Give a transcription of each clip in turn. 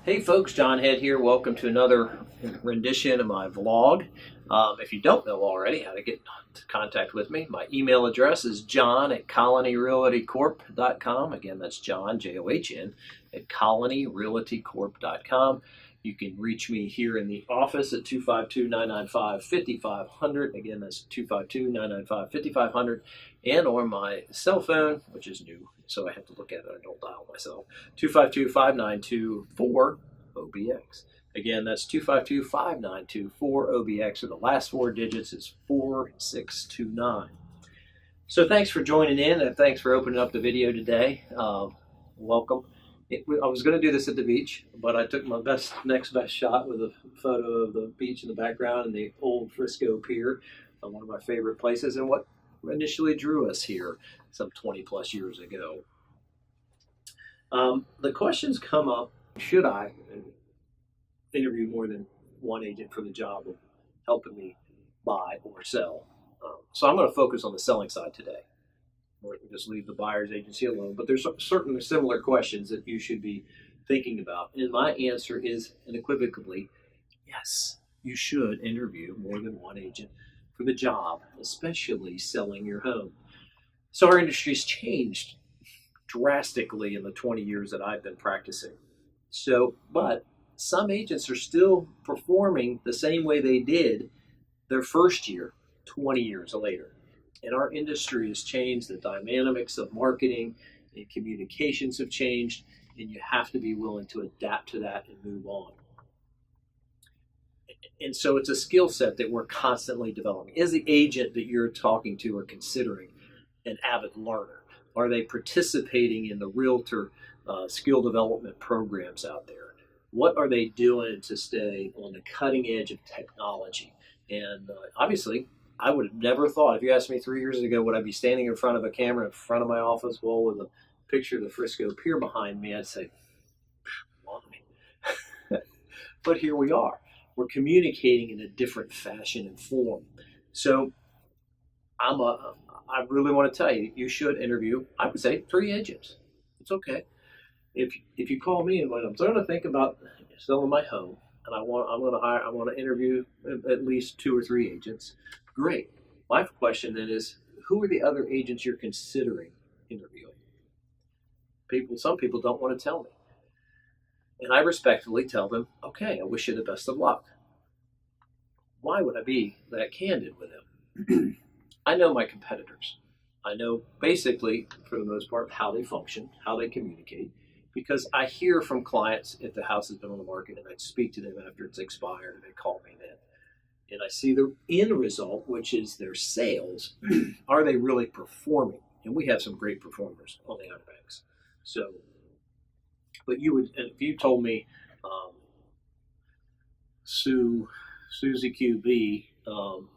Hey folks, John Head here. Welcome to another rendition of my vlog. If you don't know already how to get into contact with me, my email address is john@colonyrealtycorp.com. Again, that's John, John, at colonyrealtycorp.com. You can reach me here in the office at 252-995-5500. Again, that's 252-995-5500. And on my cell phone, which is new, so I have to look at it. I don't dial myself. 252-592-4OBX. Again, that's 252-592-4OBX, or the last four digits is 4629. So thanks for joining in, and thanks for opening up the video today. Welcome. I was going to do this at the beach, but I took my next best shot with a photo of the beach in the background and the old Frisco Pier, one of my favorite places, and what initially drew us here some 20 plus years ago. The questions come up: should I interview more than one agent for the job of helping me buy or sell? So I'm going to focus on the selling side today. Or just leave the buyer's agency alone. But there's certainly similar questions that you should be thinking about. And my answer is unequivocally, yes, you should interview more than one agent for the job, especially selling your home. So our industry's changed drastically in the 20 years that I've been practicing. But some agents are still performing the same way they did their first year, 20 years later. And our industry has changed. The dynamics of marketing and communications have changed, and you have to be willing to adapt to that and move on. And so it's a skill set that we're constantly developing. Is the agent that you're talking to or considering an avid learner? Are they participating in the realtor skill development programs out there? What are they doing to stay on the cutting edge of technology? And obviously, I would have never thought, if you asked me 3 years ago, would I be standing in front of a camera in front of my office wall with a picture of the Frisco Pier behind me, I'd say, why? But here we are. We're communicating in a different fashion and form. So I really want to tell you, you should interview, I would say, 3 agents. It's okay. If you call me and when I'm starting to think about selling my home, and I want to interview at least 2 or 3 agents, great. My question then is, who are the other agents you're considering interviewing? Some people don't want to tell me. And I respectfully tell them, okay, I wish you the best of luck. Why would I be that candid with them? I know my competitors. I know basically, for the most part, how they function, how they communicate, because I hear from clients if the house has been on the market, and I speak to them after it's expired, and they call me then. And I see the end result, which is their sales. Are they really performing? And we have some great performers on the Outer Banks. So, but if you told me Susie QB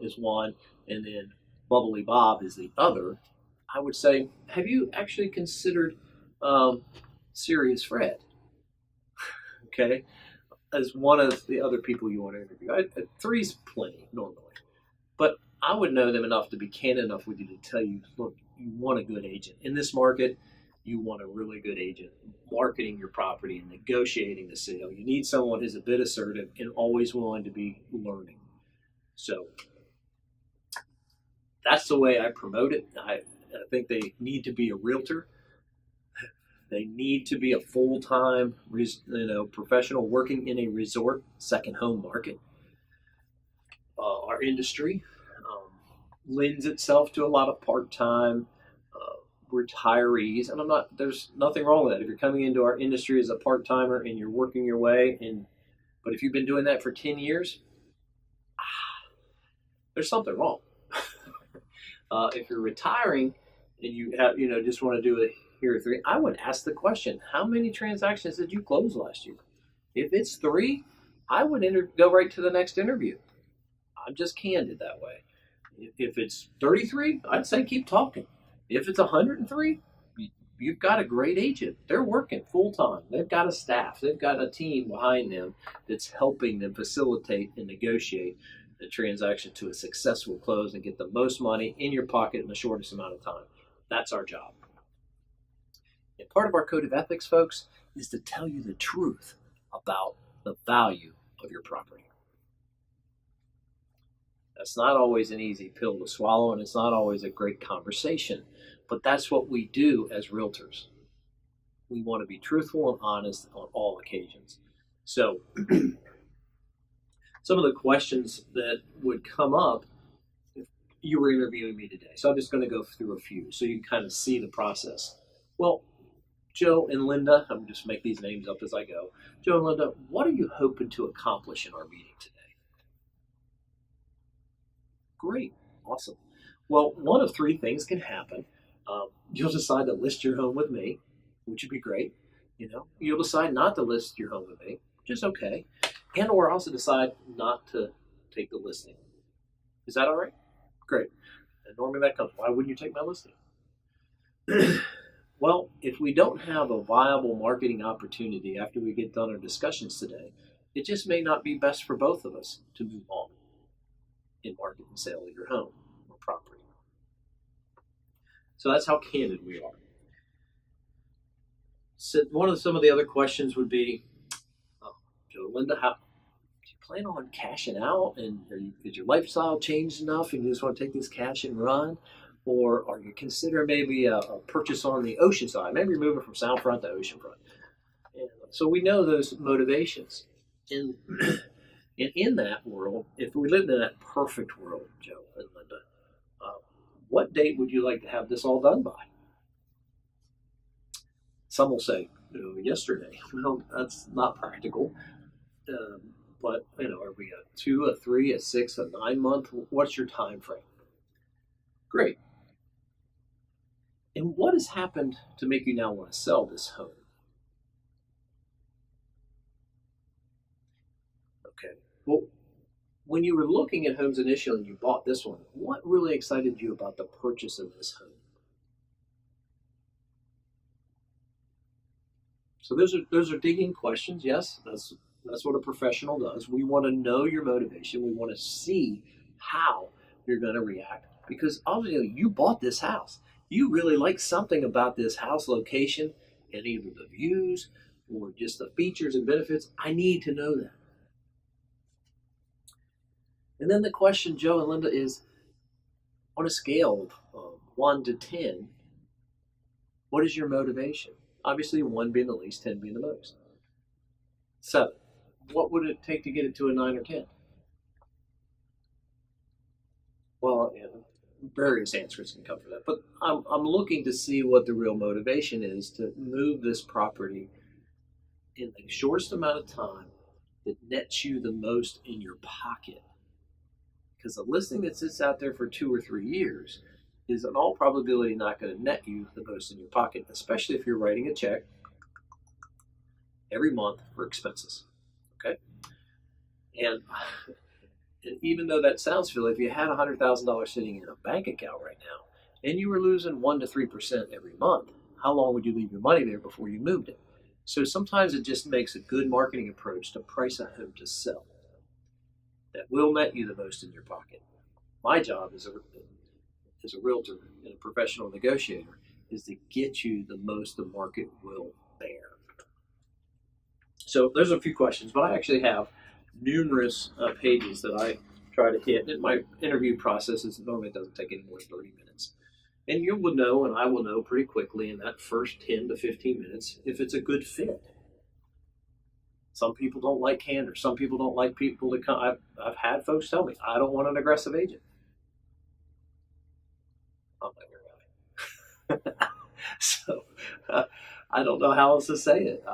is one, and then Bubbly Bob is the other, I would say, have you actually considered Serious Fred? Okay. As one of the other people you want to interview. 3's plenty normally, but I would know them enough to be candid enough with you to tell you, look, you want a good agent. In this market, you want a really good agent marketing your property and negotiating the sale. You need someone who's a bit assertive and always willing to be learning. So that's the way I promote it. I think they need to be a realtor. They need to be a full-time, professional working in a resort second home market. Our industry lends itself to a lot of part-time retirees, and there's nothing wrong with that. If you're coming into our industry as a part-timer and you're working your way, but if you've been doing that for 10 years, there's something wrong. If you're retiring and you have, just want to do it here 3, I would ask the question, how many transactions did you close last year? If it's 3, I would go right to the next interview. I'm just candid that way. If it's 33, I'd say keep talking. If it's 103, you've got a great agent. They're working full time. They've got a staff. They've got a team behind them that's helping them facilitate and negotiate the transaction to a successful close and get the most money in your pocket in the shortest amount of time. That's our job. And part of our code of ethics, folks, is to tell you the truth about the value of your property. That's not always an easy pill to swallow, and it's not always a great conversation, but that's what we do as realtors. We want to be truthful and honest on all occasions. So some of the questions that would come up if you were interviewing me today. So I'm just going to go through a few so you can kind of see the process. Well, Joe and Linda, I'm just make these names up as I go. Joe and Linda, what are you hoping to accomplish in our meeting today? Great, awesome. Well, one of three things can happen. You'll decide to list your home with me, which would be great. You'll decide not to list your home with me, which is okay, and or also decide not to take the listing. Is that all right? Great. And normally that comes, why wouldn't you take my listing? Well, if we don't have a viable marketing opportunity after we get done our discussions today, it just may not be best for both of us to move on in market and sale of your home or property. So that's how candid we are. So some of the other questions would be, Joe, Linda, how do you plan on cashing out? And is your lifestyle changed enough and you just want to take this cash and run? Or are you considering maybe a purchase on the ocean side? Maybe you're moving from Soundfront to Oceanfront. And so we know those motivations. And in that world, if we lived in that perfect world, Joe and Linda, what date would you like to have this all done by? Some will say, yesterday. Well, that's not practical. But, are we a 2, a 3, a 6, a 9 month? What's your time frame? Great. And what has happened to make you now want to sell this home? Okay. Well, when you were looking at homes initially and you bought this one, what really excited you about the purchase of this home? So those are digging questions. Yes, that's what a professional does. We want to know your motivation. We want to see how you're going to react because obviously you bought this house. You really like something about this house location and either the views or just the features and benefits. I need to know that. And then the question, Joe and Linda, is on a scale of 1 to 10, what is your motivation? Obviously, 1 being the least, 10 being the most. 7, what would it take to get it to a 9 or 10? Well, various answers can come from that, but I'm looking to see what the real motivation is to move this property in the shortest amount of time that nets you the most in your pocket. Because a listing that sits out there for 2 or 3 years is in all probability not going to net you the most in your pocket, especially if you're writing a check every month for expenses. Okay? And even though that sounds silly, if you had $100,000 sitting in a bank account right now and you were losing 1 to 3% every month, how long would you leave your money there before you moved it? So sometimes it just makes a good marketing approach to price a home to sell that will net you the most in your pocket. My job as a realtor and a professional negotiator is to get you the most the market will bear. So there's a few questions, but I actually have numerous pages that I try to hit. And my interview process is normally it doesn't take any more than 30 minutes. And you will know, and I will know pretty quickly in that first 10 to 15 minutes if it's a good fit. Some people don't like candor. Some people don't like people to come. I've had folks tell me, I don't want an aggressive agent. I'm not your guy. So I don't know how else to say it.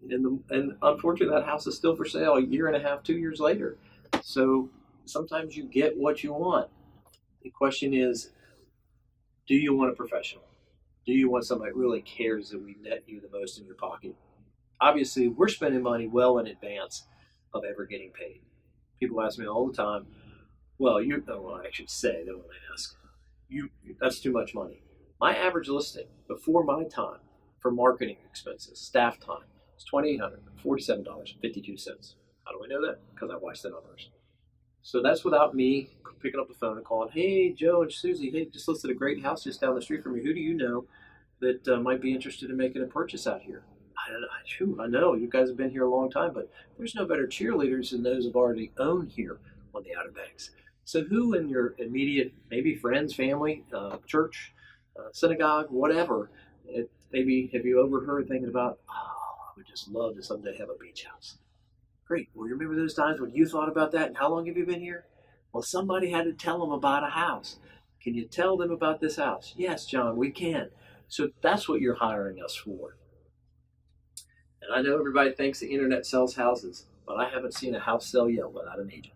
And unfortunately, that house is still for sale 1.5 years, 2 years later. So sometimes you get what you want. The question is, do you want a professional? Do you want somebody that really cares that we net you the most in your pocket? Obviously, we're spending money well in advance of ever getting paid. People ask me all the time, well, I should say, they don't ask, that's too much money. My average listing before my time for marketing expenses, staff time, is $2,847.52. How do I know that? Because I watched the numbers. So that's without me picking up the phone and calling, hey, Joe and Susie, hey, just listed a great house just down the street from you. Who do you know that might be interested in making a purchase out here? I know you guys have been here a long time, but there's no better cheerleaders than those who've already owned here on the Outer Banks. So who in your immediate, maybe friends, family, church, synagogue, whatever, maybe have you overheard thinking about, oh, I would just love to someday have a beach house. Great. Well, you remember those times when you thought about that, and how long have you been here? Well, somebody had to tell them about a house. Can you tell them about this house? Yes, John, we can. So that's what you're hiring us for. And I know everybody thinks the internet sells houses, but I haven't seen a house sell yet without an agent.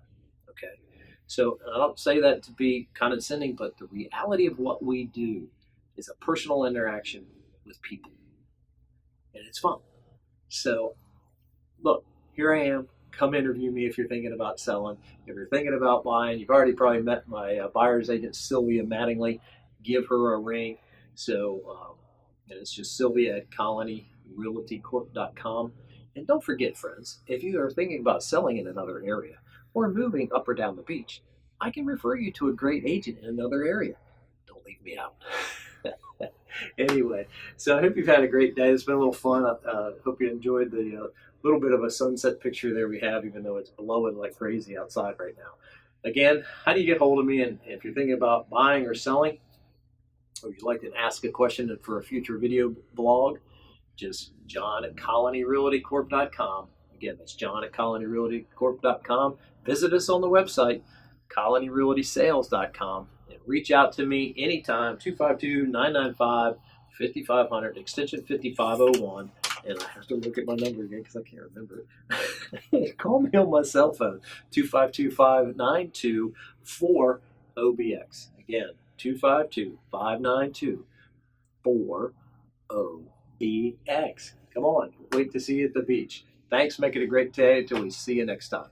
Okay. So I don't say that to be condescending, but the reality of what we do is a personal interaction with people. And it's fun. So look, here I am. Come interview me if you're thinking about selling. If you're thinking about buying, you've already probably met my buyer's agent, Sylvia Mattingly. Give her a ring. So, and it's just Sylvia at colonyrealtycorp.com. And don't forget, friends, if you are thinking about selling in another area or moving up or down the beach, I can refer you to a great agent in another area. Don't leave me out. Anyway, so I hope you've had a great day. It's been a little fun. I hope you enjoyed the little bit of a sunset picture there we have, even though it's blowing like crazy outside right now. Again, how do you get hold of me? And if you're thinking about buying or selling, or you'd like to ask a question for a future video blog, just John at colonyrealtycorp.com. Again, that's John at colonyrealtycorp.com. Visit us on the website, colonyrealtysales.com. And reach out to me anytime, 252-995-5500, extension 5501. And I have to look at my number again because I can't remember it. Call me on my cell phone, 252-592-4OBX. Again, 252-592-4OBX. Come on, wait to see you at the beach. Thanks, make it a great day until we see you next time.